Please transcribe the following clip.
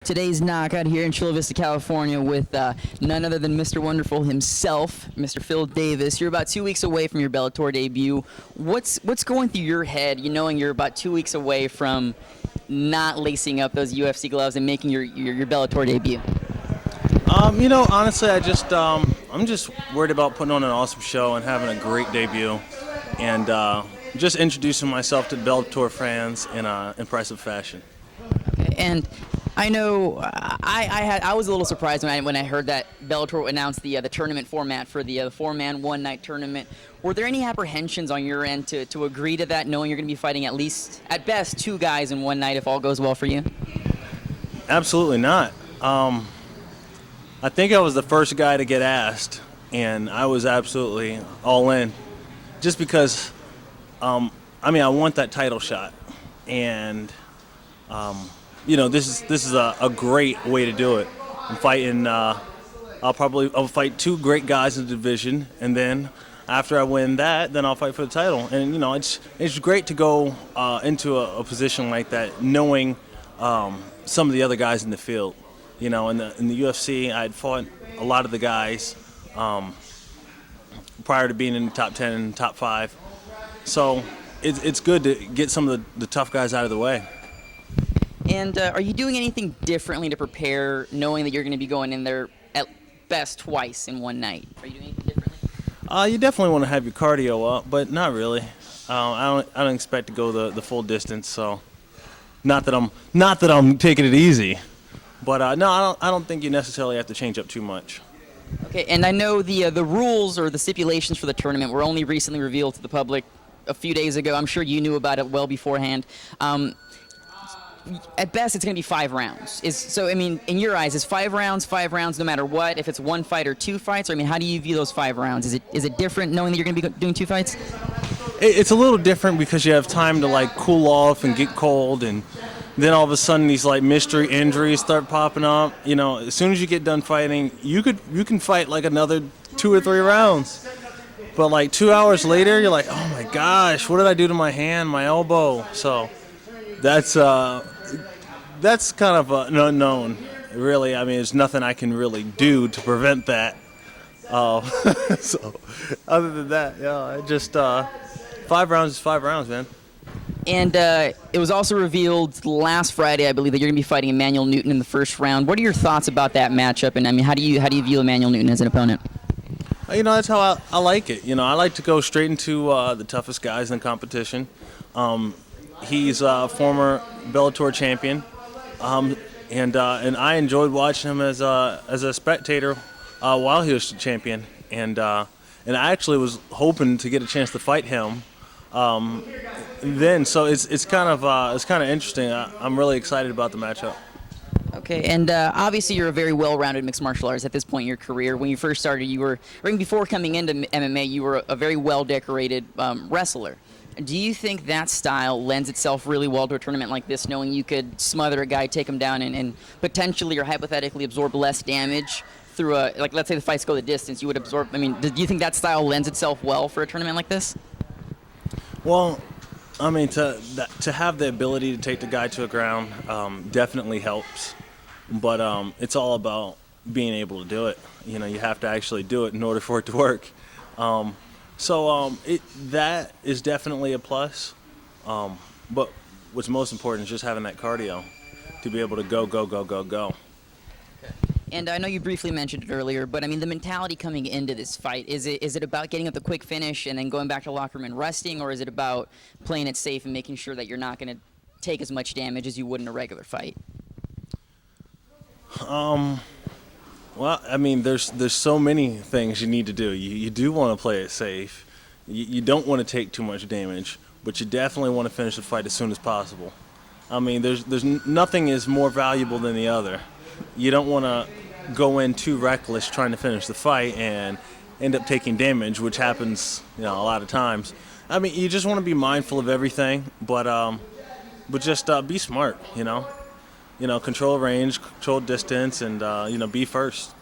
Today's knockout here in Chula Vista, California with none other than Mr. Wonderful himself, Mr. Phil Davis. You're about 2 weeks away from your Bellator debut. What's going through your head, knowing you're about 2 weeks away from not lacing up those UFC gloves and making your Bellator debut? Honestly, I'm just worried about putting on an awesome show and having a great debut, and just introducing myself to Bellator fans in an impressive fashion. Okay, and I know I was a little surprised when I heard that Bellator announced the tournament format for the four-man one-night tournament. Were there any apprehensions on your end to agree to that, knowing you're going to be fighting at best two guys in one night if all goes well for you? Absolutely not. I think I was the first guy to get asked, and I was absolutely all in, just because I want that title shot, and this is a great way to do it. I'm fighting. I'll fight two great guys in the division, and then after I win that, then I'll fight for the title. And it's great to go into a position like that, knowing some of the other guys in the field. In the UFC, I'd fought a lot of the guys prior to being in the top 10 and top 5. So it's good to get some of the tough guys out of the way. And are you doing anything differently to prepare, knowing that you're going to be going in there at best twice in one night? Are you doing anything differently? You definitely want to have your cardio up, but not really. I don't expect to go the full distance. So, not that I'm taking it easy, but no, I don't think you necessarily have to change up too much. Okay, and I know the rules or the stipulations for the tournament were only recently revealed to the public a few days ago. I'm sure you knew about it well beforehand. At best, it's going to be 5 rounds. In your eyes, is 5 rounds no matter what, if it's one fight or 2 fights? Or, how do you view those 5 rounds? Is it different knowing that you're going to be doing 2 fights? It's a little different because you have time to cool off and get cold, and then all of a sudden these mystery injuries start popping up. As soon as you get done fighting, you can fight another 2 or 3 rounds. But 2 hours later, you're like, oh my gosh, what did I do to my hand, my elbow? So that's kind of an unknown, really. There's nothing I can really do to prevent that. So other than that, yeah, just 5 rounds is 5 rounds, man. And it was also revealed last Friday, I believe, that you're going to be fighting Emmanuel Newton in the first round. What are your thoughts about that matchup? And how do you view Emmanuel Newton as an opponent? That's how I like it. I like to go straight into the toughest guys in the competition. He's a former Bellator champion, and I enjoyed watching him as a spectator while he was champion. And I actually was hoping to get a chance to fight him. So it's kind of interesting. I'm really excited about the matchup. Okay, and obviously you're a very well-rounded mixed martial artist at this point in your career. When you first started, before coming into MMA, you were a very well-decorated wrestler. Do you think that style lends itself really well to a tournament like this, knowing you could smother a guy, take him down, and potentially or hypothetically absorb less damage through let's say the fights go the distance, you would absorb? Do you think that style lends itself well for a tournament like this? Well, to have the ability to take the guy to the ground definitely helps, but it's all about being able to do it. You have to actually do it in order for it to work. So that is definitely a plus, but what's most important is just having that cardio to be able to go. And I know you briefly mentioned it earlier, but the mentality coming into this fight, is it about getting up the quick finish and then going back to the locker room and resting, or is it about playing it safe and making sure that you're not going to take as much damage as you would in a regular fight? Well, there's so many things you need to do. You do want to play it safe. You don't want to take too much damage, but you definitely want to finish the fight as soon as possible. There's nothing is more valuable than the other. You don't want to go in too reckless trying to finish the fight and end up taking damage, which happens, a lot of times. You just want to be mindful of everything, but just be smart, control range, control distance, and be first.